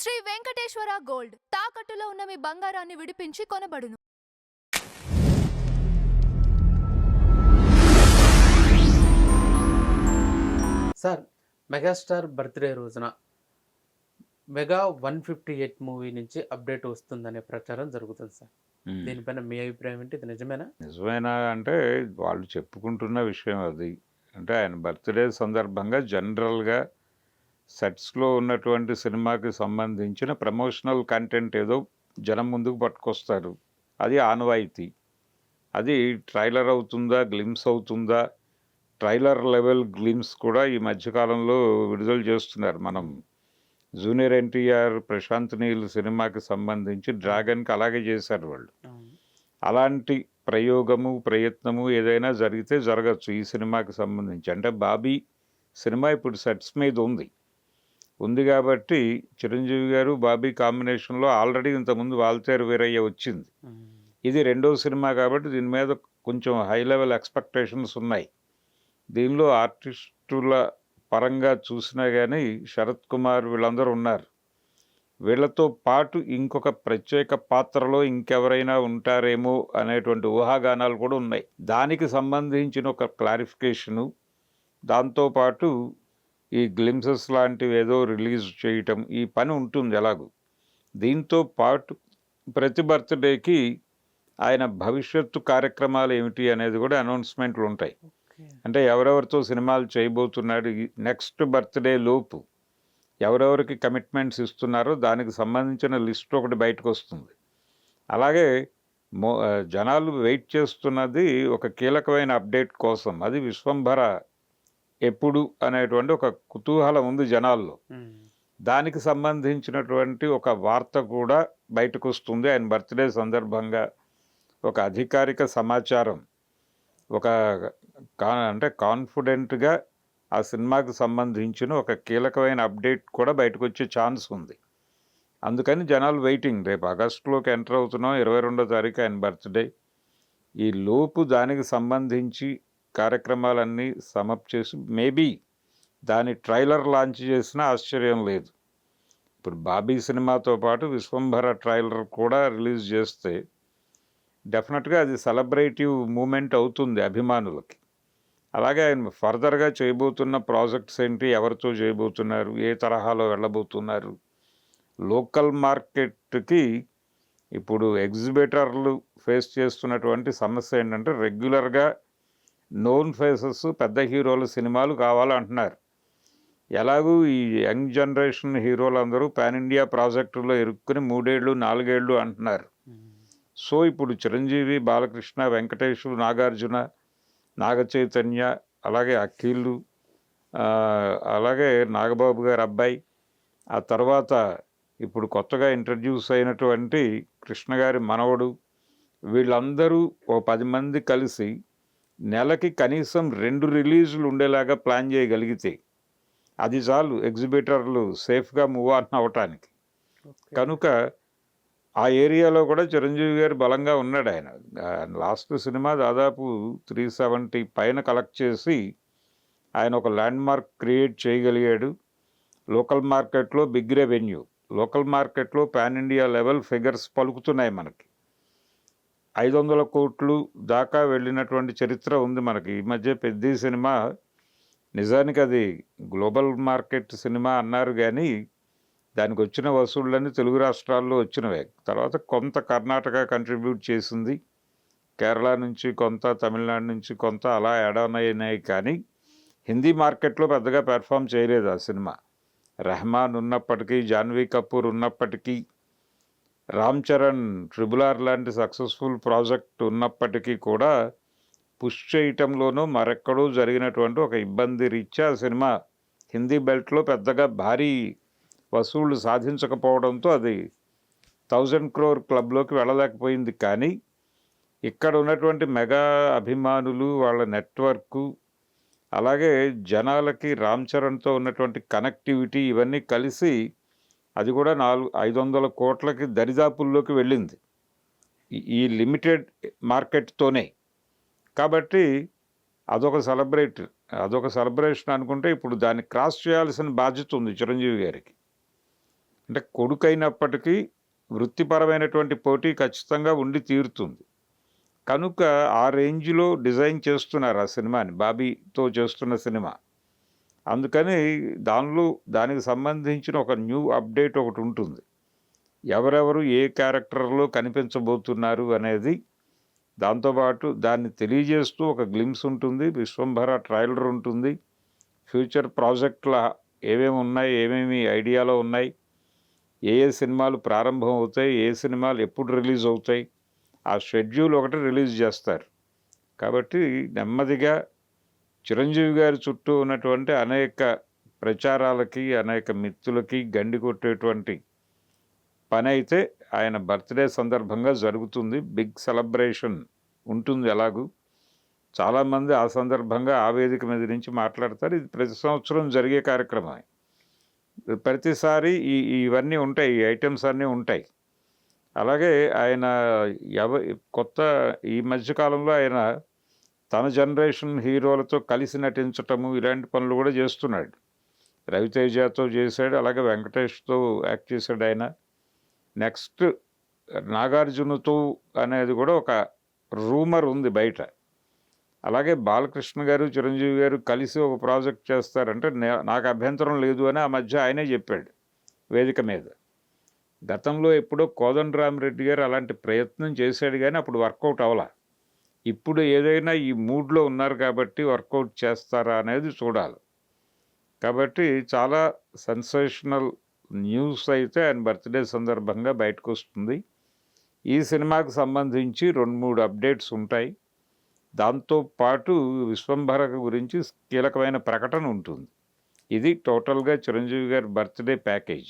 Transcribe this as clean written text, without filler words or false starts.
Shri Venkateswara gold తాకట్టులో ఉన్న మీ బంగారాన్ని విడిపించి కొనబడును. సార్, మెగాస్టార్ బర్త్డే రోజున మెగా 158 మూవీ నుంచి అప్డేట్ వస్తుందనే ప్రచారం జరుగుతుంది సార్. దీనిపైన మీ అభిప్రాయం ఏంటి? ఇది నిజమేనా? నిజమేనా అంటే వాళ్ళు చెప్పుకుంటున్న విషయం అది. అంటే ఆయన బర్త్డే సందర్భంగా జనరల్గా సెట్స్లో ఉన్నటువంటి సినిమాకి సంబంధించిన ప్రమోషనల్ కంటెంట్ ఏదో జనం ముందుకు పట్టుకొస్తారు. అది ఆనవాయితీ. అది ట్రైలర్ అవుతుందా, గ్లిమ్స్ అవుతుందా? ట్రైలర్ లెవెల్ గ్లిమ్స్ కూడా ఈ మధ్యకాలంలో విడుదల చేస్తున్నారు. మనం జూనియర్ ఎన్టీఆర్, ప్రశాంత్ నీల్ సినిమాకి సంబంధించి డ్రాగన్కి అలాగే చేశారు వాళ్ళు. అలాంటి ప్రయత్నము ఏదైనా జరిగితే జరగచ్చు ఈ సినిమాకి సంబంధించి. అంటే బాబీ సినిమా ఇప్పుడు సెట్స్ మీద ఉంది కాబట్టి చిరంజీవి గారు బాబీ కాంబినేషన్లో ఆల్రెడీ ఇంతకుముందు వాల్తేరు వీరయ్య వచ్చింది. ఇది రెండో సినిమా కాబట్టి దీని మీద కొంచెం హై లెవెల్ ఎక్స్పెక్టేషన్స్ ఉన్నాయి. దీనిలో ఆర్టిస్టుల పరంగా చూసినా కానీ శరత్ కుమార్ వీళ్ళందరూ ఉన్నారు. వీళ్ళతో పాటు ఇంకొక ప్రత్యేక పాత్రలో ఇంకెవరైనా ఉంటారేమో అనేటువంటి ఊహాగానాలు కూడా ఉన్నాయి. దానికి సంబంధించిన ఒక క్లారిఫికేషను, దాంతోపాటు ఈ గ్లిమ్సెస్ లాంటివి ఏదో రిలీజ్ చేయటం, ఈ పని ఉంటుంది ఎలాగూ. దీంతో పాటు ప్రతి బర్త్డేకి ఆయన భవిష్యత్తు కార్యక్రమాలు ఏమిటి అనేది కూడా అనౌన్స్మెంట్లు ఉంటాయి. అంటే ఎవరెవరితో సినిమాలు చేయబోతున్నాడు, నెక్స్ట్ బర్త్డే లోపు ఎవరెవరికి కమిట్మెంట్స్ ఇస్తున్నారో దానికి సంబంధించిన లిస్ట్ ఒకటి బయటకు వస్తుంది. అలాగే జనాలు వెయిట్ చేస్తున్నది ఒక కీలకమైన అప్డేట్ కోసం. అది విశ్వంభర ఎప్పుడు అనేటువంటి ఒక కుతూహలం ఉంది జనాల్లో. దానికి సంబంధించినటువంటి ఒక వార్త కూడా బయటకు వస్తుంది. ఆయన బర్త్డే సందర్భంగా ఒక అధికారిక సమాచారం, ఒక అంటే కాన్ఫిడెంట్గా ఆ సినిమాకి సంబంధించిన ఒక కీలకమైన అప్డేట్ కూడా బయటకు వచ్చే ఛాన్స్ ఉంది. అందుకని జనాలు వెయిటింగ్. రేపు ఆగస్టులోకి ఎంటర్ అవుతున్నాం, 22వ తారీఖు ఆయన బర్త్డే. ఈ లోపు దానికి సంబంధించి కార్యక్రమాలన్నీ సమప్ చేసి మేబీ దాని ట్రైలర్ లాంచ్ చేసినా ఆశ్చర్యం లేదు. ఇప్పుడు బాబీ సినిమాతో పాటు విశ్వంభర ట్రైలర్ కూడా రిలీజ్ చేస్తే డెఫినెట్గా అది సెలబ్రేటివ్ మూమెంట్ అవుతుంది అభిమానులకి. అలాగే ఆయన ఫర్దర్గా చేయబోతున్న ప్రాజెక్ట్స్ ఏంటి, ఎవరితో చేయబోతున్నారు, ఏ తరహాలో వెళ్ళబోతున్నారు. లోకల్ మార్కెట్కి ఇప్పుడు ఎగ్జిబిటర్లు ఫేస్ చేస్తున్నటువంటి సమస్య ఏంటంటే రెగ్యులర్గా నోన్ ఫేసెస్ పెద్ద హీరోల సినిమాలు కావాలంటున్నారు. ఎలాగూ ఈ యంగ్ జనరేషన్ హీరోలందరూ పాన్ ఇండియా ప్రాజెక్టులో ఇరుక్కుని 3 ఏళ్ళు 4 ఏళ్ళు అంటున్నారు. సో ఇప్పుడు చిరంజీవి, బాలకృష్ణ, వెంకటేష్, నాగార్జున, నాగ చైతన్య, అలాగే అఖిల్, అలాగే నాగబాబు గారి అబ్బాయి, ఆ తర్వాత ఇప్పుడు కొత్తగా ఇంట్రడ్యూస్ అయినటువంటి కృష్ణ గారి మనవడు, వీళ్ళందరూ ఓ 10 మంది కలిసి నెలకి కనీసం 2 రిలీజులు ఉండేలాగా ప్లాన్ చేయగలిగితే అది చాలు ఎగ్జిబిటర్లు సేఫ్గా మూవ్ ఆన్ అవ్వటానికి. కనుక ఆ ఏరియాలో కూడా చిరంజీవి గారు బలంగా ఉన్నాడు. ఆయన లాస్ట్ సినిమా దాదాపు 370 పైన కలెక్ట్ చేసి ఆయన ఒక ల్యాండ్ మార్క్ క్రియేట్ చేయగలిగాడు. లోకల్ మార్కెట్లో బిగ్ రెవెన్యూ, లోకల్ మార్కెట్లో పాన్ ఇండియా లెవెల్ ఫిగర్స్ పలుకుతున్నాయి మనకి. 500 కోట్లు దాకా వెళ్ళినటువంటి చరిత్ర ఉంది మనకి. ఈ మధ్య పెద్ద సినిమా నిజానికి అది గ్లోబల్ మార్కెట్ సినిమా అన్నారు కానీ దానికి వచ్చిన వసూళ్ళన్నీ తెలుగు రాష్ట్రాల్లో వచ్చినవే. తర్వాత కొంత కర్ణాటక కంట్రిబ్యూట్ చేసింది, కేరళ నుంచి కొంత, తమిళనాడు నుంచి కొంత, అలా యాడ్ ఆన్ అయినాయి. కానీ హిందీ మార్కెట్లో పెద్దగా పెర్ఫామ్ చేయలేదు ఆ సినిమా. రెహమాన్ ఉన్నప్పటికీ, జాన్వీ కపూర్ ఉన్నప్పటికీ, రామ్ చరణ్ RRR లాంటి సక్సెస్ఫుల్ ప్రాజెక్ట్ ఉన్నప్పటికీ కూడా పుష్ చేయటంలోనూ మరెక్కడో జరిగినటువంటి ఒక ఇబ్బంది రీత్యా ఆ సినిమా హిందీ బెల్ట్లో పెద్దగా భారీ వసూళ్లు సాధించకపోవడంతో అది 1000 crore క్లబ్లోకి వెళ్ళలేకపోయింది. కానీ ఇక్కడ ఉన్నటువంటి మెగా అభిమానులు, వాళ్ళ నెట్వర్కు, అలాగే జనాలకి రామ్ చరణ్తో ఉన్నటువంటి కనెక్టివిటీ, ఇవన్నీ కలిసి అది కూడా 500 కోట్లకి దరిదాపుల్లోకి వెళ్ళింది ఈ లిమిటెడ్ మార్కెట్తోనే. కాబట్టి అదొక సెలబ్రేషన్ అనుకుంటే ఇప్పుడు దాన్ని క్రాస్ చేయాల్సిన బాధ్యత ఉంది చిరంజీవి గారికి. అంటే కొడుకైనప్పటికీ వృత్తిపరమైనటువంటి పోటీ ఖచ్చితంగా ఉండి తీరుతుంది. కనుక ఆ రేంజ్లో డిజైన్ చేస్తున్నారు ఆ సినిమాని, బాబీతో చేస్తున్న సినిమా. అందుకని దానికి సంబంధించిన ఒక న్యూ అప్డేట్ ఒకటి ఉంటుంది. ఎవరెవరు ఏ క్యారెక్టర్లో కనిపించబోతున్నారు అనేది, దాంతోపాటు దాన్ని తెలియజేస్తూ ఒక గ్లిమ్స్ ఉంటుంది, విశ్వంభర ట్రైలర్ ఉంటుంది, ఫ్యూచర్ ప్రాజెక్టుల ఏమేమి ఉన్నాయి, ఏమేమి ఐడియాలో ఉన్నాయి, ఏ సినిమాలు ప్రారంభం అవుతాయి, ఏ సినిమాలు ఎప్పుడు రిలీజ్ అవుతాయి, ఆ షెడ్యూల్ ఒకటి రిలీజ్ చేస్తారు. కాబట్టి నెమ్మదిగా చిరంజీవి గారి చుట్టూ ఉన్నటువంటి అనేక ప్రచారాలకి, అనేక మిత్తులకి గండి కొట్టేటువంటి పని అయితే ఆయన బర్త్డే సందర్భంగా జరుగుతుంది. బిగ్ సెలబ్రేషన్ ఉంటుంది. ఎలాగూ చాలామంది ఆ సందర్భంగా ఆ వేదిక మీద నుంచి మాట్లాడతారు. ఇది ప్రతి సంవత్సరం జరిగే కార్యక్రమం. ప్రతిసారి ఇవన్నీ ఉంటాయి, ఈ ఐటమ్స్ అన్నీ ఉంటాయి. అలాగే ఆయన ఈ మధ్యకాలంలో ఆయన తన జనరేషన్ హీరోలతో కలిసి నటించటము, ఇలాంటి పనులు కూడా చేస్తున్నాడు. రవితేజతో చేశాడు, అలాగే వెంకటేష్తో యాక్ట్ చేశాడు ఆయన. నెక్స్ట్ నాగార్జునతో అనేది కూడా ఒక రూమర్ ఉంది బయట. అలాగే బాలకృష్ణ గారు, చిరంజీవి గారు కలిసి ఒక ప్రాజెక్ట్ చేస్తారంటే నాకు అభ్యంతరం లేదు అని ఆ మధ్య ఆయనే చెప్పాడు వేదిక మీద. గతంలో ఎప్పుడో కోదండరామిరెడ్డి గారు అలాంటి ప్రయత్నం చేశాడు, కానీ అప్పుడు వర్కౌట్ అవ్వాల. ఇప్పుడు ఏదైనా ఈ మూడ్లో ఉన్నారు కాబట్టి వర్కౌట్ చేస్తారా అనేది చూడాలి. కాబట్టి చాలా సెన్సేషనల్ న్యూస్ అయితే ఆయన బర్త్డే సందర్భంగా బయటకు వస్తుంది. ఈ సినిమాకు సంబంధించి 2-3 అప్డేట్స్ ఉంటాయి. దాంతోపాటు విశ్వంభర గురించి కీలకమైన ప్రకటన ఉంటుంది. ఇది టోటల్గా చిరంజీవి గారి బర్త్డే ప్యాకేజ్.